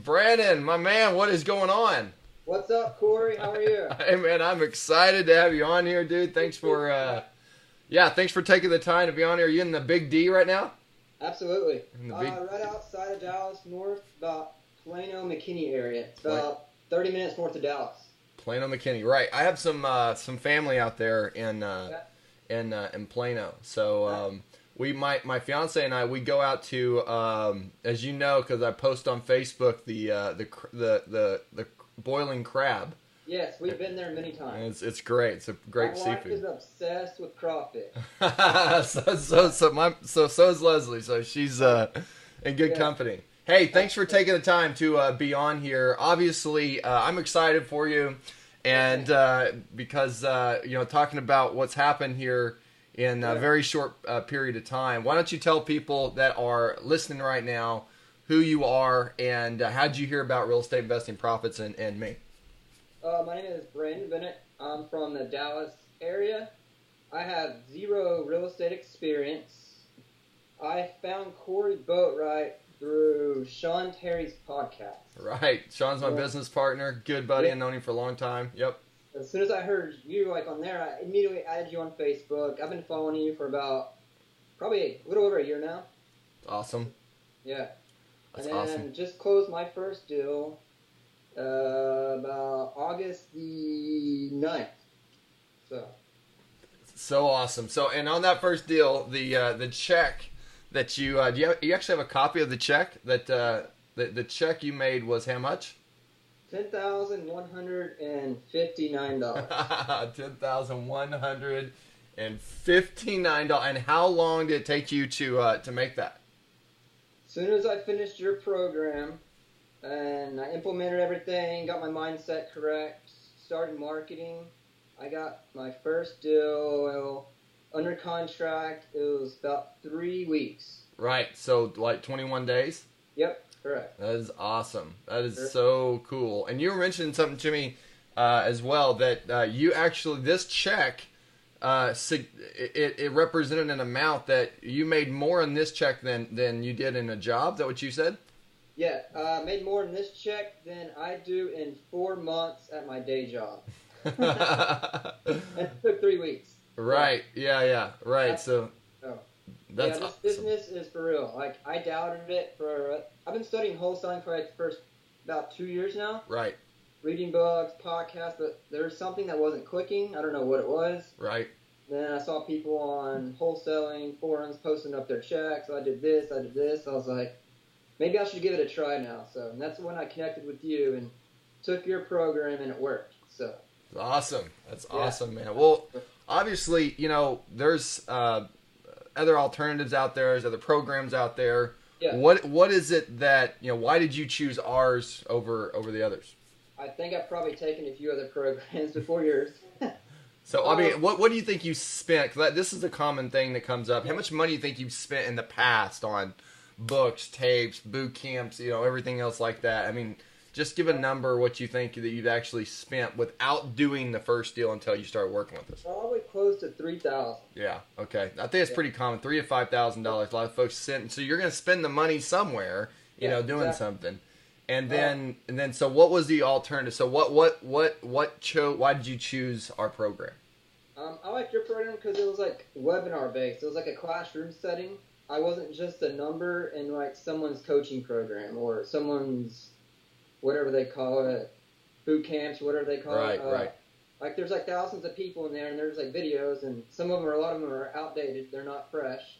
Brandon, my man, what is going on? What's up, Corey? How are you? Hey, man, I'm excited to have you on here, dude. Thanks for, thanks for taking the time to be on here. Are you in the Big D right now? Absolutely. In the big... Right outside of Dallas, north, about Plano, McKinney area. It's about 30 minutes north of Dallas. Plano, McKinney, right? I have some family out there in Plano, so my fiance and I, we go out to as you know, because I post on Facebook the boiling crab. Yes, we've been there many times. It's great. It's a great seafood. My wife is obsessed with crawfish. so is Leslie. So she's in good company. Hey, thanks for taking the time to be on here. Obviously, I'm excited for you, and because talking about what's happened here in a very short period of time. Why don't you tell people that are listening right now who you are and how did you hear about Real Estate Investing Profits and me? My name is Brandon Bennet. I'm from the Dallas area. I have zero real estate experience. I found Cory Boatright through Sean Terry's podcast. Right. Sean's my business partner. Good buddy. I've known him for a long time. Yep. As soon as I heard you on there, I immediately added you on Facebook. I've been following you for about probably a little over a year now. Awesome. Yeah. That's and then awesome. Just closed my first deal about August the 9th. So awesome. So, and on that first deal, the check that you you actually have a copy of the check that the check you made was how much? $10,159. $10,159. And how long did it take you to make that? As soon as I finished your program and I implemented everything, got my mindset correct, started marketing, I got my first deal under contract. It was about 3 weeks. Right. So like 21 days? Yep. Correct. That is awesome. That is so cool. And you were mentioning something to me as well that you actually, this check, it represented an amount that you made more in this check than you did in a job. Is that what you said? Yeah. I made more in this check than I do in 4 months at my day job. It took 3 weeks. Right. Yeah. Right. This awesome. Business is for real. Like, I doubted it I've been studying wholesaling for like the first about 2 years now. Right. Reading books, podcasts, but there was something that wasn't clicking. I don't know what it was. Right. Then I saw people on wholesaling forums posting up their checks. I did this. I was like, maybe I should give it a try now. And that's when I connected with you and took your program, and it worked. So. Awesome. That's awesome, man. Well, obviously, there's other alternatives out there. There's other programs out there. Yeah. What is it that, why did you choose ours over the others? I think I've probably taken a few other programs before yours. So, I mean, what do you think you spent? Because this is a common thing that comes up. How much money do you think you've spent in the past on books, tapes, boot camps, everything else like that? I mean, just give a number what you think that you've actually spent without doing the first deal until you start working with us. Probably close to $3,000. Yeah, okay. I think it's pretty common, $3,000 to $5,000. A lot of folks send, so you're going to spend the money somewhere, doing something. And then, so what was the alternative? So why did you choose our program? I liked your program because it was like webinar based. It was like a classroom setting. I wasn't just a number in like someone's coaching program or someone's whatever they call it, boot camps, whatever they call it. Right. Like there's like thousands of people in there, and there's like videos, and a lot of them are outdated. They're not fresh.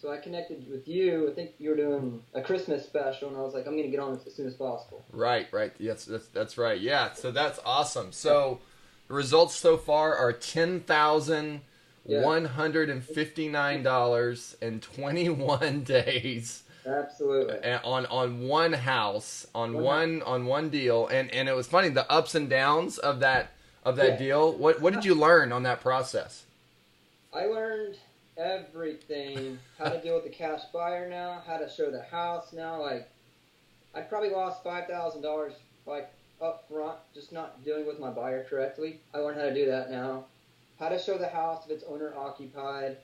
So I connected with you. I think you were doing a Christmas special, and I was like, I'm going to get on this as soon as possible. Right. Yes, that's right. Yeah, so that's awesome. So the results so far are $10,159 in 21 days. Absolutely. On one house, on one deal, and it was funny, the ups and downs of that deal. What did you learn on that process? I learned everything. How to deal with the cash buyer now, how to show the house now. Like, I probably lost $5,000 like up front just not dealing with my buyer correctly. I learned how to do that now. How to show the house if it's owner occupied.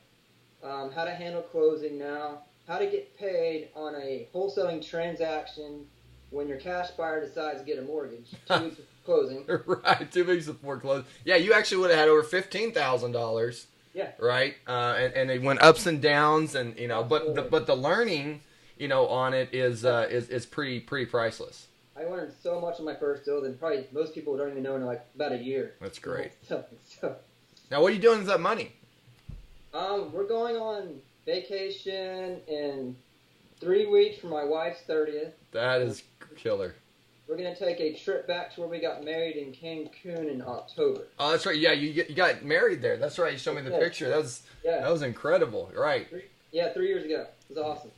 How to handle closing now. How to get paid on a wholesaling transaction when your cash buyer decides to get a mortgage, 2 weeks before closing. Right, 2 weeks before close. Yeah, you actually would have had over $15,000. Yeah. Right, and it went ups and downs, and but the learning, on it is pretty priceless. I learned so much on my first deal that probably most people don't even know in like about a year. That's great. So, now, what are you doing with that money? We're going on vacation in 3 weeks for my wife's 30th. That is killer. We're going to take a trip back to where we got married in Cancun in October. Oh, that's right. Yeah, you got married there. That's right. You showed me the picture. That was incredible. Right. 3 years ago. It was awesome.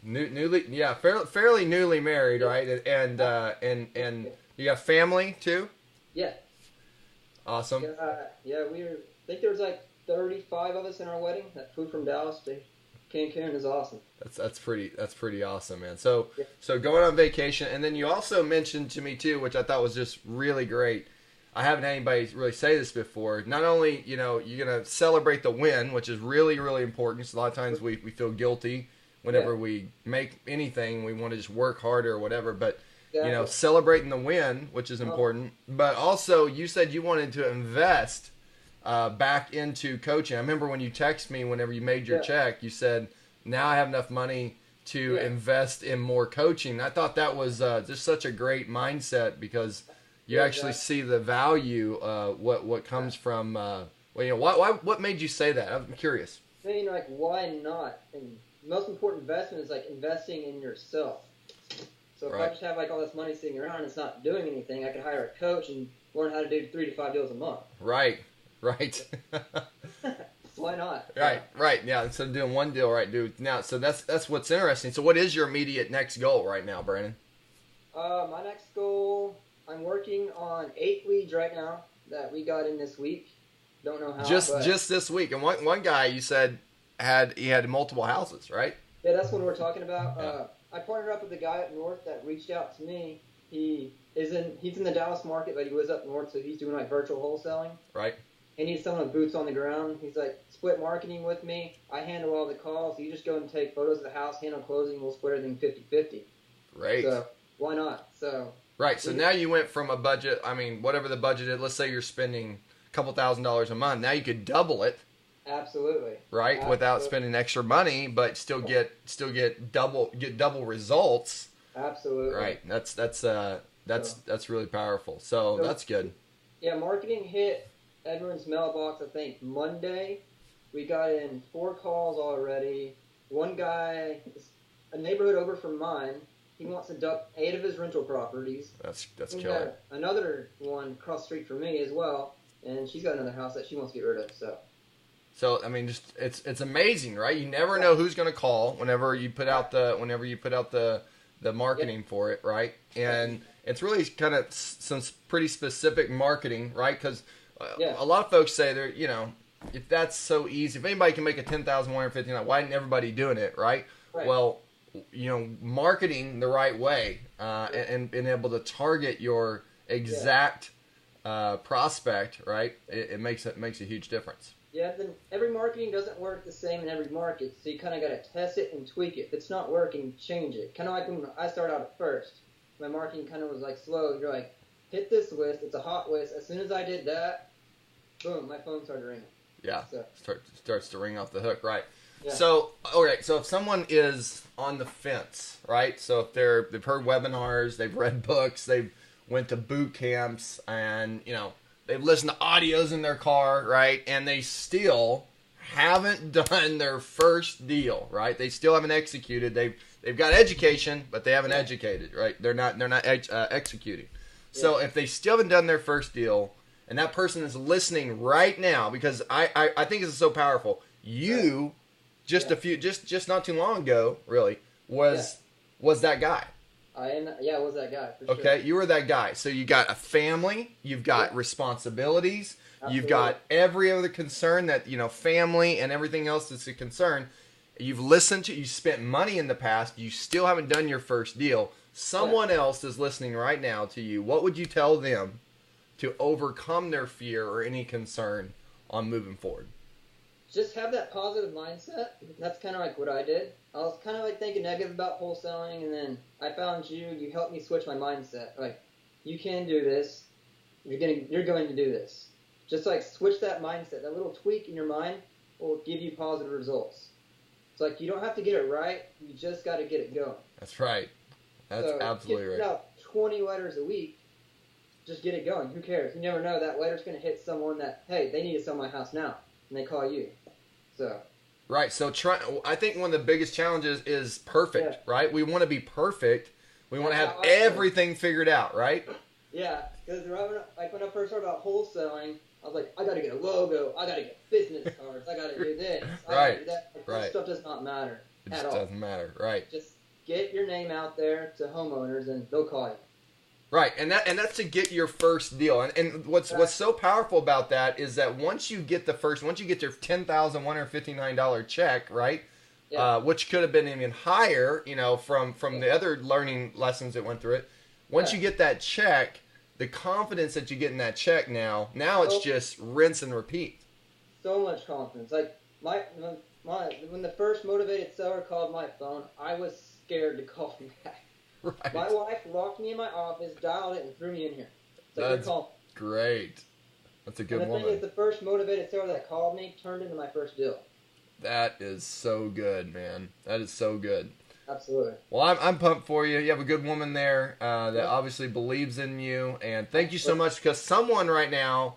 Fairly newly married, right? And you got family too? Yeah. Awesome. I think there was like 35 of us in our wedding that flew from Dallas to Cancun. Is awesome. That's pretty awesome, man. So going on vacation, and then you also mentioned to me too, which I thought was just really great. I haven't had anybody really say this before. Not only, you're gonna celebrate the win, which is really, really important. Because a lot of times we feel guilty whenever we make anything. We want to just work harder or whatever. But celebrating the win, which is important. But also, you said you wanted to invest back into coaching. I remember when you texted me whenever you made your check, you said, now I have enough money to invest in more coaching. I thought that was just such a great mindset, because you actually see the value, what comes from, what made you say that? I'm curious. I mean, like, why not? And the most important investment is like investing in yourself. So if I just have like all this money sitting around and it's not doing anything, I could hire a coach and learn how to do 3 to 5 deals a month. Right. Why not? Right. Yeah. Instead of doing one deal, right, dude. Now, so that's what's interesting. So, what is your immediate next goal right now, Brandon? My next goal, I'm working on 8 leads right now that we got in this week. Don't know how. Just this week, and one guy you said he had multiple houses, right? Yeah, that's what we're talking about. I partnered up with a guy up north that reached out to me. He's in the Dallas market, but he was up north, so he's doing like virtual wholesaling. Right. He needs someone with boots on the ground. He's like, split marketing with me. I handle all the calls. You just go and take photos of the house, handle closing. We'll split everything 50-50. Great. So why not? Right. So now you went from a budget, whatever the budget is, let's say you're spending a couple $1,000s a month. Now you could double it. Absolutely. Right. Absolutely. Without spending extra money, but still get double results. Absolutely. Right. That's really powerful. So that's good. Yeah. Marketing hit everyone's mailbox, I think, Monday. We got in 4 calls already. One guy, a neighborhood over from mine, he wants to duck 8 of his rental properties. That's killer. Another one across the street from me as well, and she's got another house that she wants to get rid of. So just it's amazing, right? You never know who's going to call whenever you put out the marketing for it, right? And it's really kind of some pretty specific marketing, right? Because a lot of folks say they're, if that's so easy, if anybody can make a $10,159, why isn't everybody doing it, right? Well, marketing the right way and being able to target your exact prospect, right? It makes a huge difference. Yeah, then every marketing doesn't work the same in every market, so you kind of got to test it and tweak it. If it's not working, change it. Kind of like when I started out at first, my marketing kind of was like slow. You're like, hit this list. It's a hot list. As soon as I did that, boom, my phone started ringing. Yeah, starts to ring off the hook, right? Yeah. So, all right. So if someone is on the fence, right? So if they've heard webinars, they've read books, they've went to boot camps, and they've listened to audios in their car, right? And they still haven't done their first deal, right? They still haven't executed. They've got education, but they haven't educated, right? They're not executing. Yeah. So if they still haven't done their first deal, and that person is listening right now, because I think this is so powerful. You just not too long ago, really, was that guy. I was that guy, for sure. Okay, you were that guy. So you got a family, you've got responsibilities, you've got every other concern that, family and everything else that's a concern. You've listened to, you spent money in the past, you still haven't done your first deal. Someone else is listening right now to you. What would you tell them to overcome their fear or any concern on moving forward? just have that positive mindset. That's kind of like what I did. I was kind of like thinking negative about wholesaling, and then I found you. You helped me switch my mindset. Like, you can do this. You're going to do this. Just like switch that mindset. That little tweak in your mind will give you positive results. It's like you don't have to get it right. You just got to get it going. That's right. That's absolutely right. Out 20 letters a week. Just get it going. Who cares? You never know. That letter's going to hit someone that, hey, they need to sell my house now, and they call you. So. Right. So I think one of the biggest challenges is perfect. Right. We want to be perfect. We want to have everything figured out. Right. Yeah. Because when I first started about wholesaling, I was like, I got to get a logo. I got to get business cards. I got to do this. I got to do that. Like, this stuff does not matter at all. It just doesn't matter. Right. Just get your name out there to homeowners, and they'll call you. Right, and that's to get your first deal. And what's so powerful about that is that once you get your $10,159 check, right? Yeah. Which could have been even higher, from the other learning lessons that went through it. Once you get that check, the confidence that you get in that check now it's just rinse and repeat. So much confidence. Like when the first motivated seller called my phone, I was scared to call him back. Right. My wife locked me in my office, dialed it, and threw me in here. That's great. That's a good woman. And the thing is, the first motivated seller that called me turned into my first deal. That is so good, man. That is so good. Absolutely. Well, I'm pumped for you. You have a good woman there that obviously believes in you. And thank you so much, because someone right now,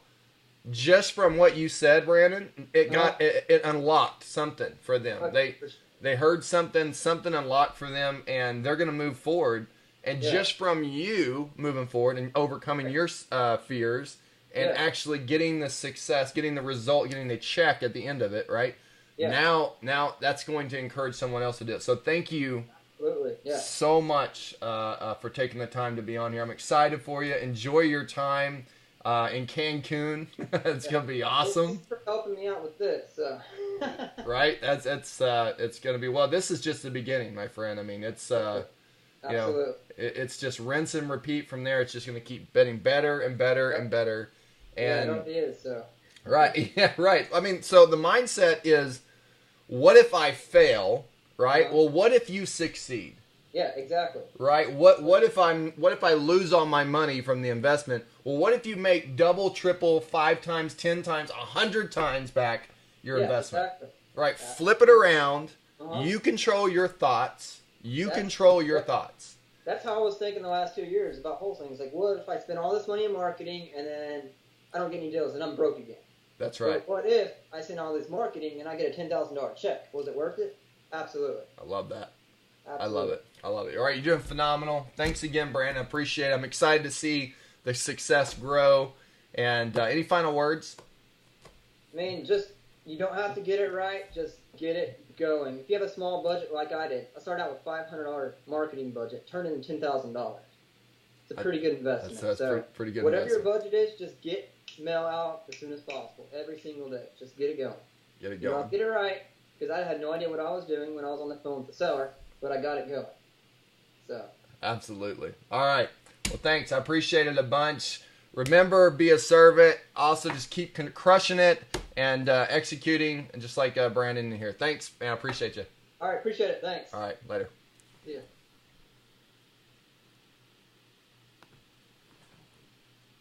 just from what you said, Brandon, it unlocked something for them. They heard something unlocked for them, and they're going to move forward. And just from you moving forward and overcoming your fears and actually getting the success, getting the result, getting the check at the end of it, right? Yeah. Now that's going to encourage someone else to do it. So thank you so much for taking the time to be on here. I'm excited for you. Enjoy your time in Cancun. It's going to be awesome. Thanks for helping me out with this. So. Right? It's going to be, well, this is just the beginning, my friend. I mean, it's, it's just rinse and repeat from there. It's just going to keep getting better and better and better. And, it is, so. Right. Yeah, right. I mean, so the mindset is, what if I fail, right? Well, what if you succeed? Yeah, exactly. Right? What if I lose all my money from the investment? Well, what if you make double, triple, 5 times, 10 times, 100 times back your investment? Exactly. Right? Exactly. Flip it around. You control your thoughts. Control your thoughts. That's how I was thinking the last 2 years about wholesaling. It's like, what if I spend all this money in marketing and then I don't get any deals and I'm broke again? That's right. But what if I send all this marketing and I get a $10,000 check? Was it worth it? Absolutely. I love that. Absolutely. I love it. All right, you're doing phenomenal. Thanks again, Brandon. I appreciate it. I'm excited to see the success grow. And any final words? I mean, you don't have to get it right. Just get it going. If you have a small budget like I did, I started out with $500 marketing budget, turned it into $10,000. It's a pretty good investment. That's pretty good whatever investment. your budget is, just get mail out as soon as possible, every single day. Just get it going. Get it going. You don't get it right, because I had no idea what I was doing when I was on the phone with the seller, but I got it going. So. Absolutely. All right. Well, thanks. I appreciate it a bunch. Remember, be a servant. Also, just keep crushing it and executing, and just like Brandon in here. Thanks, man. I appreciate you. All right. Appreciate it. Thanks. All right. Later. See ya.